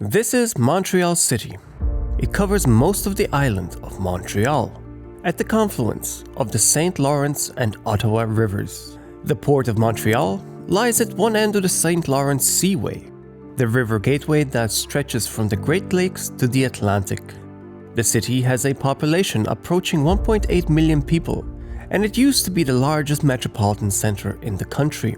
This is Montreal City. It covers most of the island of Montreal, at the confluence of the St. Lawrence and Ottawa rivers. The port of Montreal lies at one end of the St. Lawrence Seaway, the river gateway that stretches from the Great Lakes to the Atlantic. The city has a population approaching 1.8 million people, and it used to be the largest metropolitan center in the country,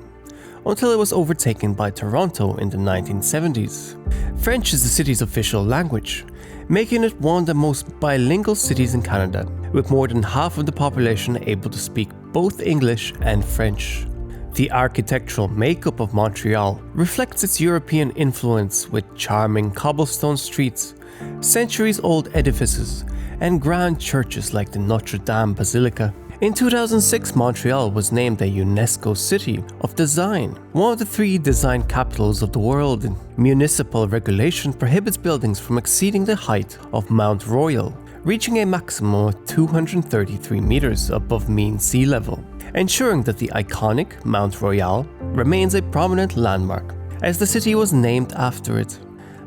until it was overtaken by Toronto in the 1970s. French is the city's official language, making it one of the most bilingual cities in Canada, with more than half of the population able to speak both English and French. The architectural makeup of Montreal reflects its European influence with charming cobblestone streets, centuries-old edifices, and grand churches like the Notre Dame Basilica. In 2006, Montreal was named a UNESCO City of Design, one of the 3 design capitals of the world. Municipal regulation prohibits buildings from exceeding the height of Mount Royal, reaching a maximum of 233 meters above mean sea level, ensuring that the iconic Mount Royal remains a prominent landmark, as the city was named after it.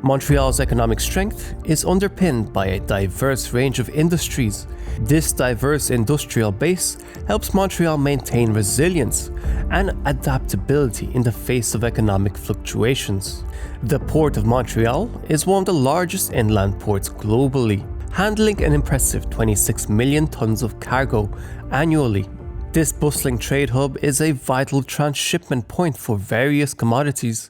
Montreal's economic strength is underpinned by a diverse range of industries. This diverse industrial base helps Montreal maintain resilience and adaptability in the face of economic fluctuations. The Port of Montreal is one of the largest inland ports globally, handling an impressive 26 million tons of cargo annually. This bustling trade hub is a vital transshipment point for various commodities.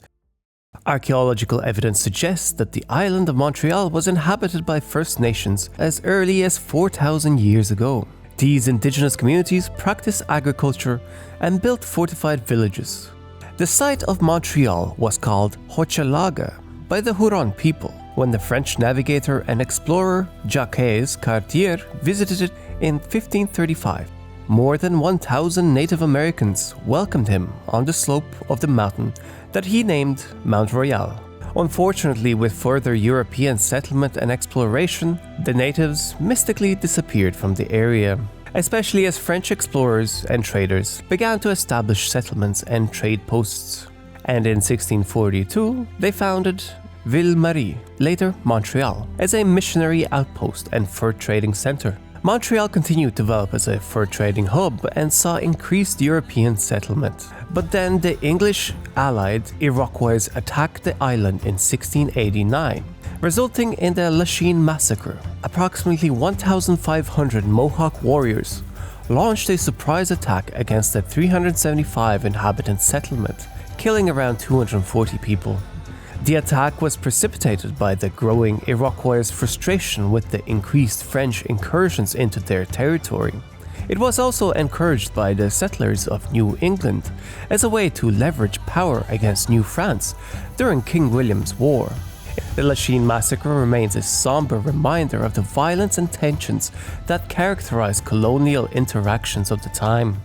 Archaeological evidence suggests that the island of Montreal was inhabited by First Nations as early as 4,000 years ago. These indigenous communities practiced agriculture and built fortified villages. The site of Montreal was called Hochelaga by the Huron people when the French navigator and explorer Jacques Cartier visited it in 1535. More than 1,000 Native Americans welcomed him on the slope of the mountain that he named Mount Royal. Unfortunately, with further European settlement and exploration, the natives mystically disappeared from the area, especially as French explorers and traders began to establish settlements and trade posts. And in 1642, they founded Ville-Marie, later Montreal, as a missionary outpost and fur trading center. Montreal continued to develop as a fur trading hub and saw increased European settlement. But then the English allied Iroquois attacked the island in 1689, resulting in the Lachine Massacre. Approximately 1,500 Mohawk warriors launched a surprise attack against the 375 inhabitant settlement, killing around 240 people. The attack was precipitated by the growing Iroquois' frustration with the increased French incursions into their territory. It was also encouraged by the settlers of New England as a way to leverage power against New France during King William's War. The Lachine Massacre remains a somber reminder of the violence and tensions that characterized colonial interactions of the time.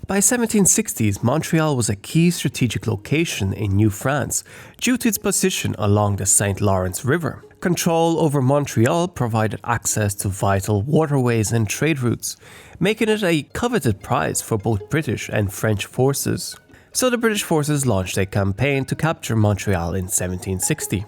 By 1760s, Montreal was a key strategic location in New France due to its position along the St. Lawrence River. Control over Montreal provided access to vital waterways and trade routes, making it a coveted prize for both British and French forces. So the British forces launched a campaign to capture Montreal in 1760.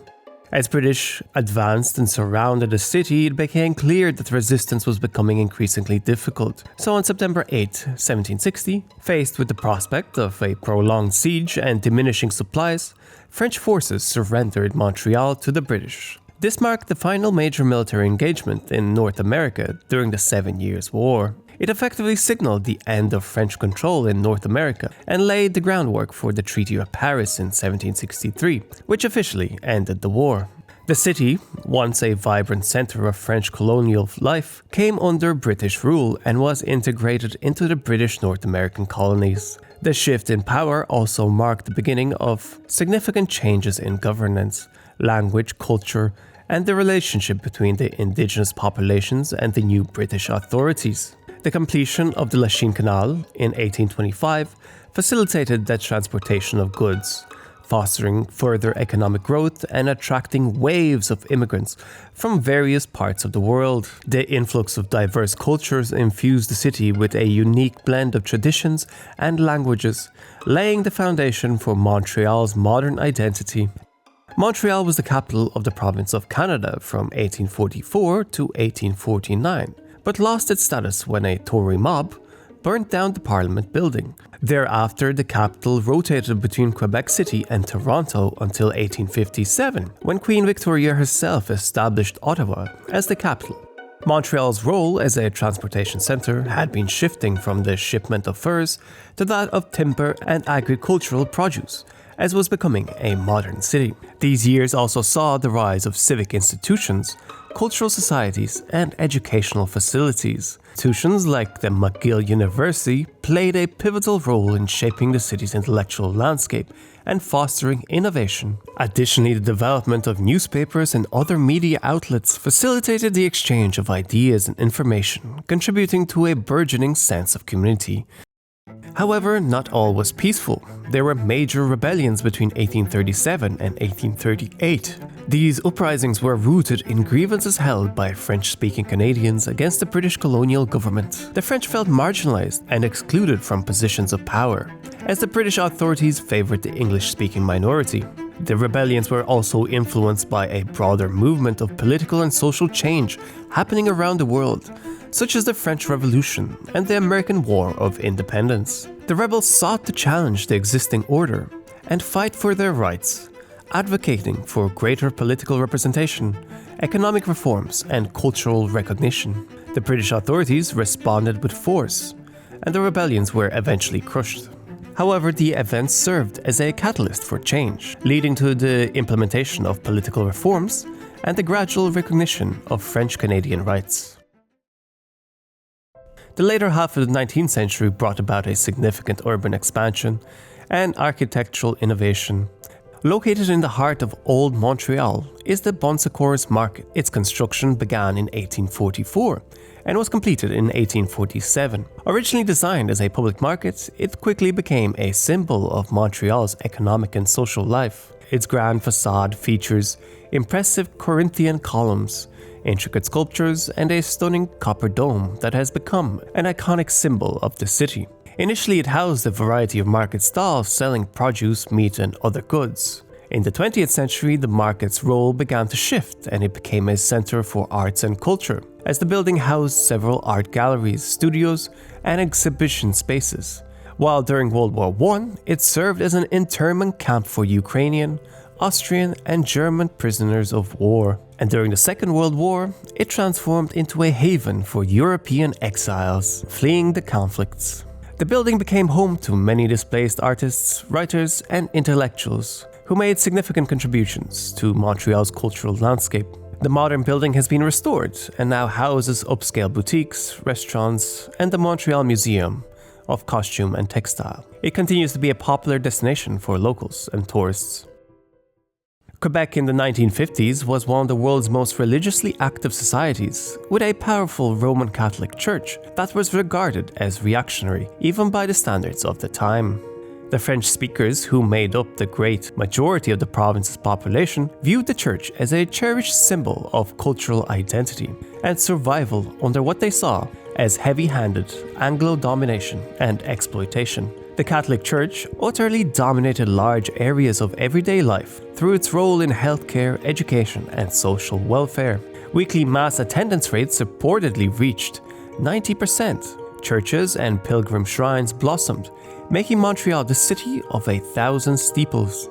As British advanced and surrounded the city, it became clear that resistance was becoming increasingly difficult. So on September 8, 1760, faced with the prospect of a prolonged siege and diminishing supplies, French forces surrendered Montreal to the British. This marked the final major military engagement in North America during the 7 Years' War. It effectively signaled the end of French control in North America and laid the groundwork for the Treaty of Paris in 1763, which officially ended the war. The city, once a vibrant center of French colonial life, came under British rule and was integrated into the British North American colonies. The shift in power also marked the beginning of significant changes in governance, language, culture, and the relationship between the indigenous populations and the new British authorities. The completion of the Lachine Canal in 1825 facilitated the transportation of goods, fostering further economic growth and attracting waves of immigrants from various parts of the world. The influx of diverse cultures infused the city with a unique blend of traditions and languages, laying the foundation for Montreal's modern identity. Montreal was the capital of the province of Canada from 1844 to 1849, but lost its status when a Tory mob burnt down the Parliament building. Thereafter, the capital rotated between Quebec City and Toronto until 1857, when Queen Victoria herself established Ottawa as the capital. Montreal's role as a transportation centre had been shifting from the shipment of furs to that of timber and agricultural produce, as was becoming a modern city. These years also saw the rise of civic institutions, cultural societies, and educational facilities. Institutions like the McGill University played a pivotal role in shaping the city's intellectual landscape and fostering innovation. Additionally, the development of newspapers and other media outlets facilitated the exchange of ideas and information, contributing to a burgeoning sense of community. However, not all was peaceful. There were major rebellions between 1837 and 1838. These uprisings were rooted in grievances held by French-speaking Canadians against the British colonial government. The French felt marginalized and excluded from positions of power, as the British authorities favored the English-speaking minority. The rebellions were also influenced by a broader movement of political and social change happening around the world, such as the French Revolution and the American War of Independence. The rebels sought to challenge the existing order and fight for their rights, advocating for greater political representation, economic reforms, and cultural recognition. The British authorities responded with force, and the rebellions were eventually crushed. However, the events served as a catalyst for change, leading to the implementation of political reforms and the gradual recognition of French-Canadian rights. The later half of the 19th century brought about a significant urban expansion and architectural innovation. Located in the heart of Old Montreal is the Bon Secours Market. Its construction began in 1844 and was completed in 1847. Originally designed as a public market, it quickly became a symbol of Montreal's economic and social life. Its grand facade features impressive Corinthian columns, intricate sculptures, and a stunning copper dome that has become an iconic symbol of the city. Initially, it housed a variety of market stalls selling produce, meat, and other goods. In the 20th century, the market's role began to shift and it became a center for arts and culture, as the building housed several art galleries, studios, and exhibition spaces. While during World War I, it served as an internment camp for Ukrainian, Austrian, and German prisoners of war. And during the Second World War, it transformed into a haven for European exiles fleeing the conflicts. The building became home to many displaced artists, writers, and intellectuals who made significant contributions to Montreal's cultural landscape. The modern building has been restored and now houses upscale boutiques, restaurants, and the Montreal Museum of Costume and Textile. It continues to be a popular destination for locals and tourists. Quebec in the 1950s was one of the world's most religiously active societies, with a powerful Roman Catholic Church that was regarded as reactionary, even by the standards of the time. The French speakers, who made up the great majority of the province's population, viewed the church as a cherished symbol of cultural identity and survival under what they saw as heavy-handed Anglo domination and exploitation. The Catholic Church utterly dominated large areas of everyday life through its role in healthcare, education, and social welfare. Weekly mass attendance rates reportedly reached 90%. Churches and pilgrim shrines blossomed, making Montreal the city of 1,000 steeples.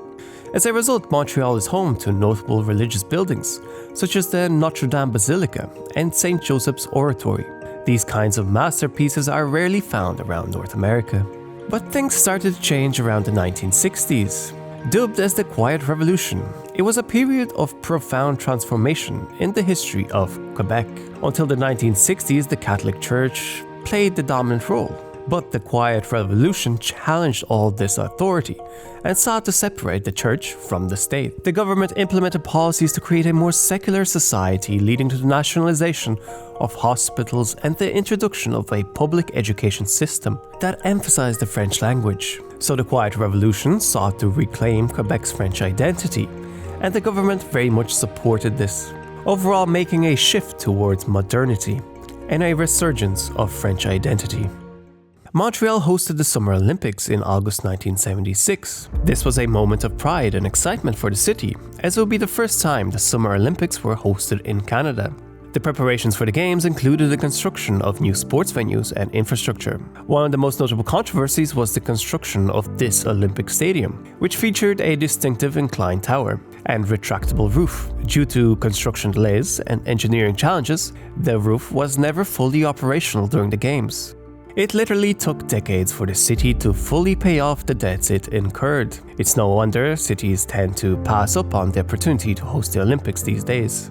As a result, Montreal is home to notable religious buildings, such as the Notre Dame Basilica and St. Joseph's Oratory. These kinds of masterpieces are rarely found around North America. But things started to change around the 1960s. Dubbed as the Quiet Revolution, it was a period of profound transformation in the history of Quebec. Until the 1960s, the Catholic Church played the dominant role. But the Quiet Revolution challenged all this authority and sought to separate the church from the state. The government implemented policies to create a more secular society, leading to the nationalization of hospitals and the introduction of a public education system that emphasized the French language. So the Quiet Revolution sought to reclaim Quebec's French identity, and the government very much supported this, overall making a shift towards modernity and a resurgence of French identity. Montreal hosted the Summer Olympics in August 1976. This was a moment of pride and excitement for the city, as it would be the first time the Summer Olympics were hosted in Canada. The preparations for the Games included the construction of new sports venues and infrastructure. One of the most notable controversies was the construction of this Olympic stadium, which featured a distinctive inclined tower and retractable roof. Due to construction delays and engineering challenges, the roof was never fully operational during the Games. It literally took decades for the city to fully pay off the debts it incurred. It's no wonder cities tend to pass up on the opportunity to host the Olympics these days.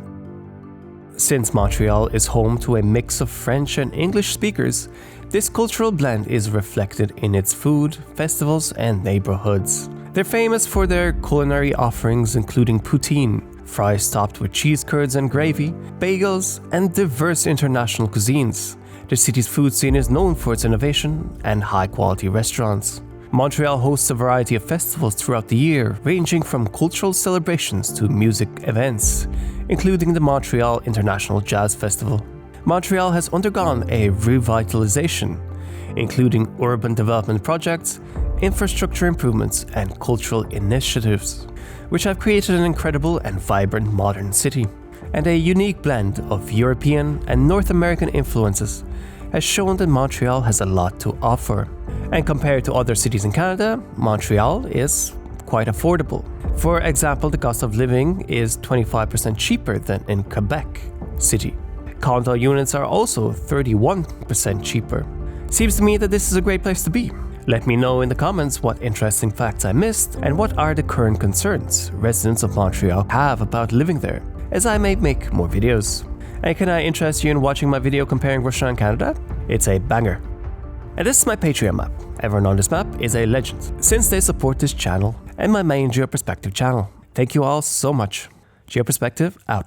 Since Montreal is home to a mix of French and English speakers, this cultural blend is reflected in its food, festivals, and neighborhoods. They're famous for their culinary offerings including poutine, fries topped with cheese curds and gravy, bagels, and diverse international cuisines. The city's food scene is known for its innovation and high-quality restaurants. Montreal hosts a variety of festivals throughout the year, ranging from cultural celebrations to music events, including the Montreal International Jazz Festival. Montreal has undergone a revitalization, including urban development projects, infrastructure improvements, and cultural initiatives, which have created an incredible and vibrant modern city. And a unique blend of European and North American influences has shown that Montreal has a lot to offer. And compared to other cities in Canada, Montreal is quite affordable. For example, the cost of living is 25% cheaper than in Quebec City. Condo units are also 31% cheaper. Seems to me that this is a great place to be. Let me know in the comments what interesting facts I missed and what are the current concerns residents of Montreal have about living there, as I may make more videos. And can I interest you in watching my video comparing Russia and Canada? It's a banger. And this is my Patreon map. Everyone on this map is a legend, since they support this channel and my main Geoperspective channel. Thank you all so much. Geoperspective out.